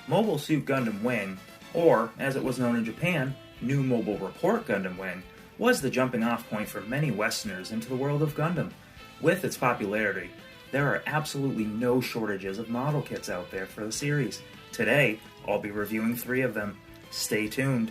Mobile Suit Gundam Wing, or as it was known in Japan, New Mobile Report Gundam Wing, was the jumping off point for many Westerners into the world of Gundam. With its popularity, there are absolutely no shortages of model kits out there for the series. Today, I'll be reviewing 3 of them. Stay tuned.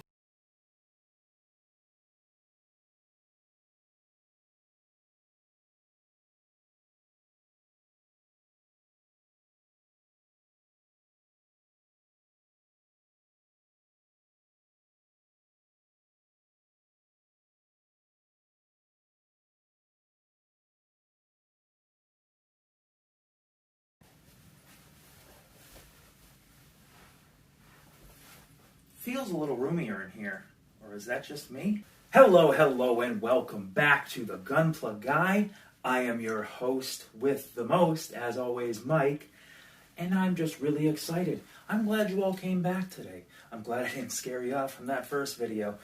Feels a little roomier in here, or is that just me? Hello, and welcome back to the Gunplug Guide. I am your host with the most, as always, Mike, and I'm just really excited. I'm glad you all came back today. I'm glad I didn't scare you off from that first video.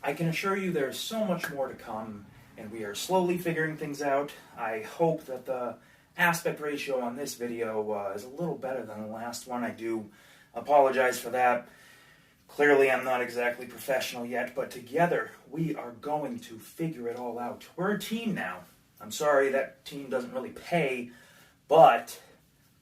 I can assure you there's so much more to come, and we are slowly figuring things out. I hope that the aspect ratio on this video is a little better than the last one. I do apologize for that. Clearly, I'm not exactly professional yet, but together we are going to figure it all out. We're a team now. I'm sorry that team doesn't really pay, but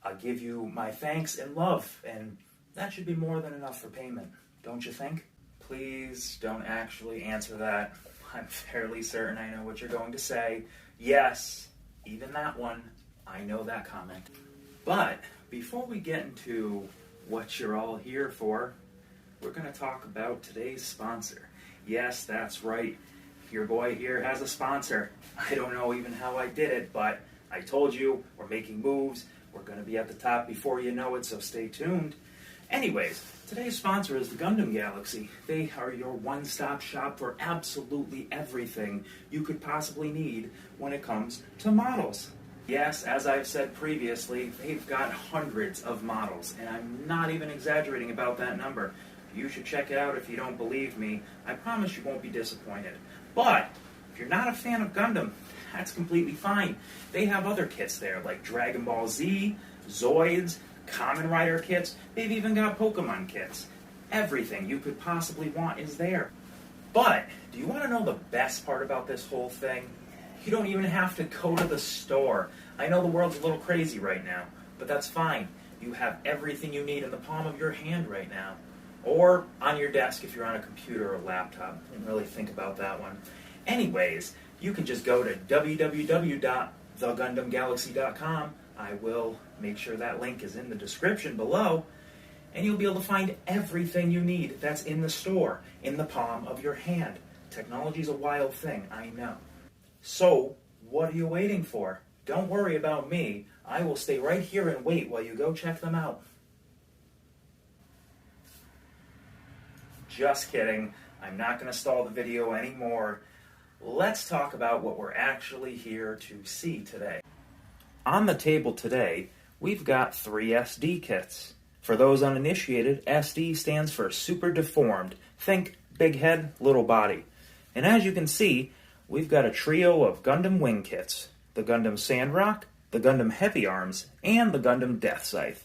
I'll give you my thanks and love, and that should be more than enough for payment, don't you think? Please don't actually answer that. I'm fairly certain I know what you're going to say. Yes, even that one. I know that comment. But before we get into what you're all here for, we're going to talk about today's sponsor. Yes, that's right. Your boy here has a sponsor. I don't know even how I did it, but I told you we're making moves. We're going to be at the top before you know it, so stay tuned. Anyways, today's sponsor is the Gundam Galaxy. They are your one-stop shop for absolutely everything you could possibly need when it comes to models. Yes, as I've said previously, they've got hundreds of models, and I'm not even exaggerating about that number. You should check it out if you don't believe me. I promise you won't be disappointed. But if you're not a fan of Gundam, that's completely fine. They have other kits there, like Dragon Ball Z, Zoids, Kamen Rider kits. They've even got Pokemon kits. Everything you could possibly want is there. But do you want to know the best part about this whole thing? You don't even have to go to the store. I know the world's a little crazy right now, but that's fine. You have everything you need in the palm of your hand right now. Or on your desk if you're on a computer or laptop. Didn't really think about that one. Anyways, you can just go to www.thegundamgalaxy.com. I will make sure that link is in the description below, and you'll be able to find everything you need that's in the store, in the palm of your hand. Technology's a wild thing, I know. So, what are you waiting for? Don't worry about me. I will stay right here and wait while you go check them out. Just kidding. I'm not going to stall the video anymore. Let's talk about what we're actually here to see today. On the table today, we've got 3 SD kits. For those uninitiated, SD stands for Super Deformed. Think big head, little body. And as you can see, we've got a trio of Gundam Wing kits. The Gundam Sandrock, the Gundam Heavyarms, and the Gundam Deathscythe.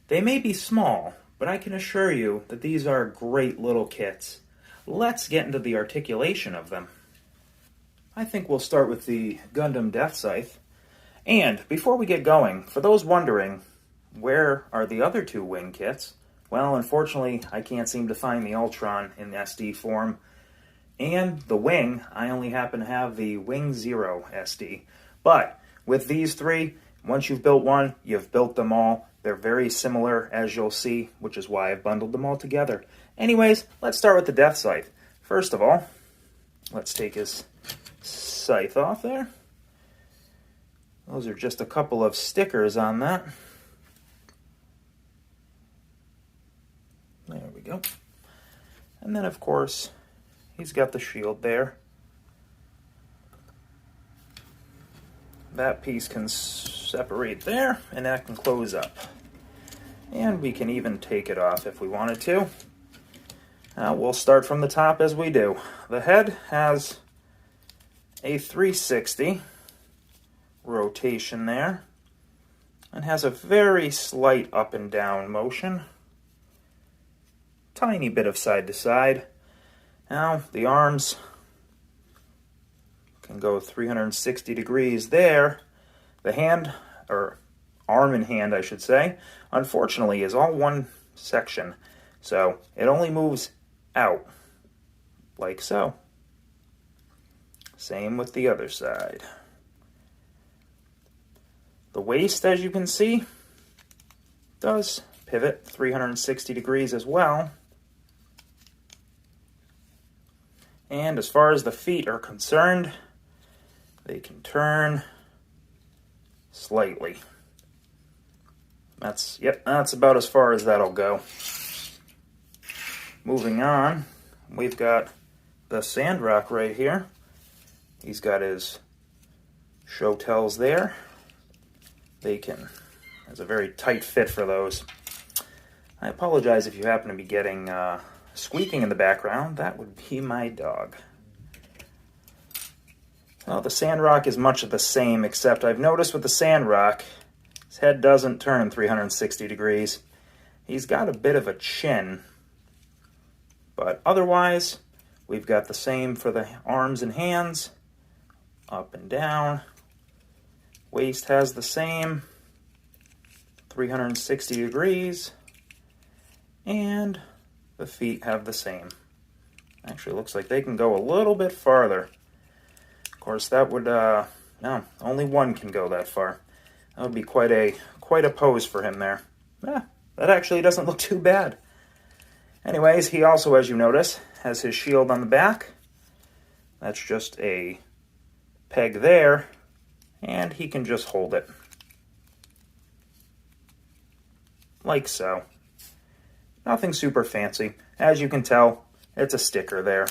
They may be small, but I can assure you that these are great little kits. Let's get into the articulation of them. I think we'll start with the Gundam Deathscythe. And before we get going, for those wondering, where are the other 2 wing kits? Well, unfortunately, I can't seem to find the Ultron in SD form. And the Wing, I only happen to have the Wing Zero SD. But with these 3, once you've built one, you've built them all. They're very similar, as you'll see, which is why I've bundled them all together. Anyways, let's start with the Deathscythe. First of all, let's take his scythe off there. Those are just a couple of stickers on that. There we go. And then, of course, he's got the shield there. That piece can separate there, and that can close up. And we can even take it off if we wanted to. We'll start from the top as we do. The head has a 360 rotation there, and has a very slight up and down motion. tiny bit of side to side. Now, the arms can go 360 degrees there. The hand, or arm and hand, I should say, unfortunately, is all one section. So it only moves out, like so. Same with the other side. The waist, as you can see, does pivot 360 degrees as well. And as far as the feet are concerned, they can turn slightly. That's about as far as that'll go. Moving on, we've got the Sandrock right here. He's got his show tells there. There's a very tight fit for those. I apologize if you happen to be getting squeaking in the background. That would be my dog. Well, the Sandrock is much of the same, except I've noticed with the Sandrock, his head doesn't turn 360 degrees. He's got a bit of a chin, but otherwise, we've got the same for the arms and hands, up and down. Waist has the same, 360 degrees, and the feet have the same. Actually, looks like they can go a little bit farther. Of course, that would, no, only one can go that far. That would be quite a pose for him there. That actually doesn't look too bad. Anyways, he also, as you notice, has his shield on the back. That's just a peg there, and he can just hold it. Like so. Nothing super fancy. As you can tell, it's a sticker there.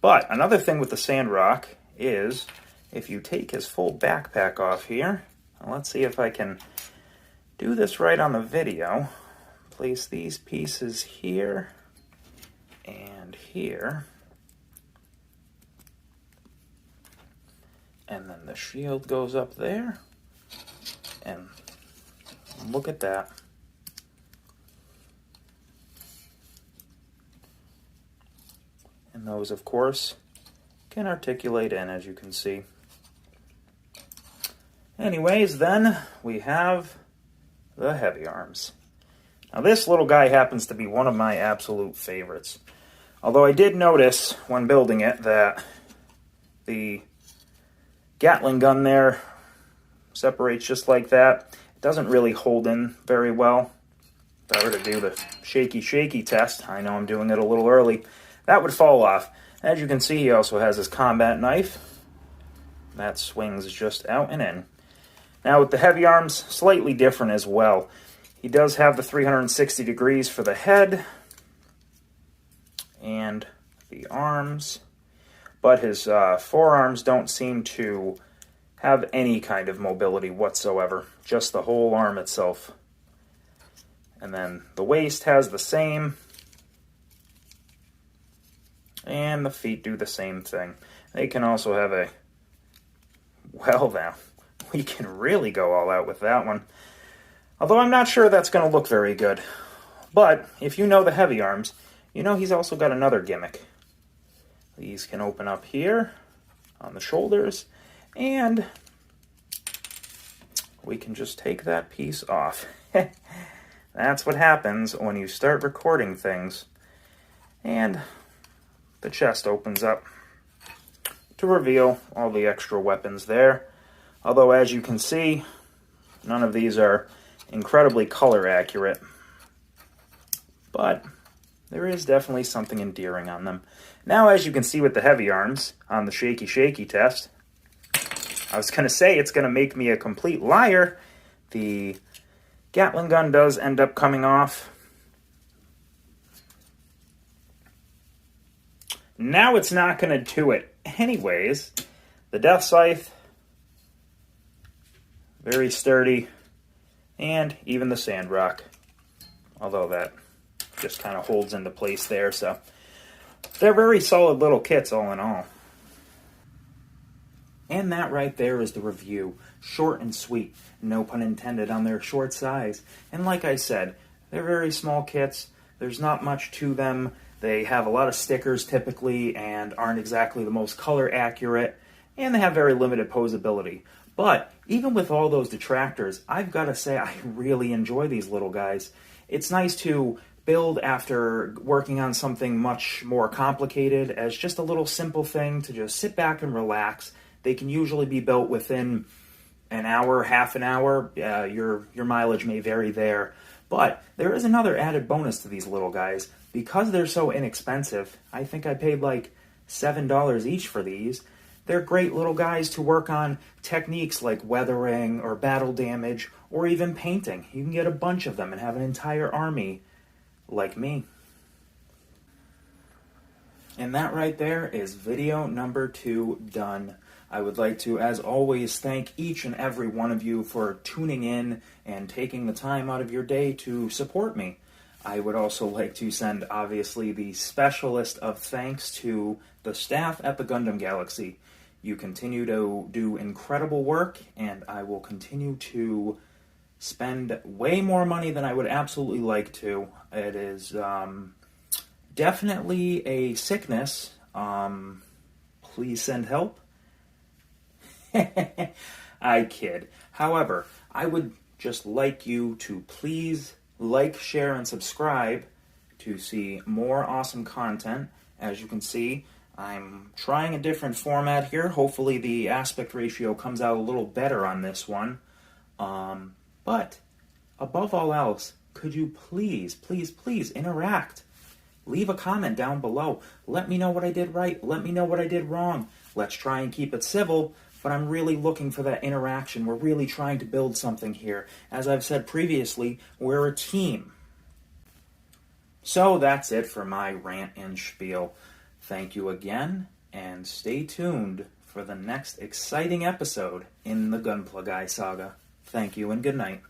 But another thing with the Sandrock is, if you take his full backpack off here, let's see if I can do this right on the video. Place these pieces here and here. And then the shield goes up there. And look at that. And those, of course, can articulate in, as you can see. Anyways, then we have the Heavyarms. Now, this little guy happens to be one of my absolute favorites. Although I did notice when building it that the Gatling gun there separates just like that. It doesn't really hold in very well. If I were to do the shaky test, I know I'm doing it a little early, that would fall off. As you can see, he also has his combat knife. That swings just out and in. Now with the Heavyarms, slightly different as well. He does have the 360 degrees for the head and the arms, but his forearms don't seem to have any kind of mobility whatsoever, just the whole arm itself. And then the waist has the same, and the feet do the same thing. They can also have a, well now, we can really go all out with that one. Although I'm not sure that's going to look very good. But if you know the Heavyarms, you know he's also got another gimmick. These can open up here on the shoulders, and we can just take that piece off. That's what happens when you start recording things. And the chest opens up to reveal all the extra weapons there. Although, as you can see, none of these are incredibly color accurate. But there is definitely something endearing on them. Now, as you can see with the Heavyarms on the shaky test, I was going to say it's going to make me a complete liar. The Gatling gun does end up coming off. Now it's not going to do it. Anyways, the Deathscythe, very sturdy, and even the Sandrock, although that just kind of holds into place there, so they're very solid little kits all in all. And that right there is the review. Short and sweet, no pun intended on their short size. And like I said, they're very small kits. There's not much to them. They have a lot of stickers typically and aren't exactly the most color accurate, and they have very limited posability. But even with all those detractors, I've got to say I really enjoy these little guys. It's nice to build after working on something much more complicated as just a little simple thing to just sit back and relax. They can usually be built within an hour, half an hour. Your mileage may vary there. But there is another added bonus to these little guys. Because they're so inexpensive, I think I paid like $7 each for these. They're great little guys to work on techniques like weathering or battle damage or even painting. You can get a bunch of them and have an entire army like me. And that right there is video number 2 done. I would like to, as always, thank each and every one of you for tuning in and taking the time out of your day to support me. I would also like to send, obviously, the specialist of thanks to the staff at the Gundam Galaxy. You continue to do incredible work, and I will continue to spend way more money than I would absolutely like to. It is definitely a sickness. Please send help. I kid. However, I would just like you to please like, share, and subscribe to see more awesome content. As you can see, I'm trying a different format here. Hopefully the aspect ratio comes out a little better on this one. But above all else, could you please, please, please interact? Leave a comment down below. Let me know what I did right. Let me know what I did wrong. Let's try and keep it civil, but I'm really looking for that interaction. We're really trying to build something here. As I've said previously, we're a team. So that's it for my rant and spiel. Thank you again, and stay tuned for the next exciting episode in the Gunpla Guy saga. Thank you and good night.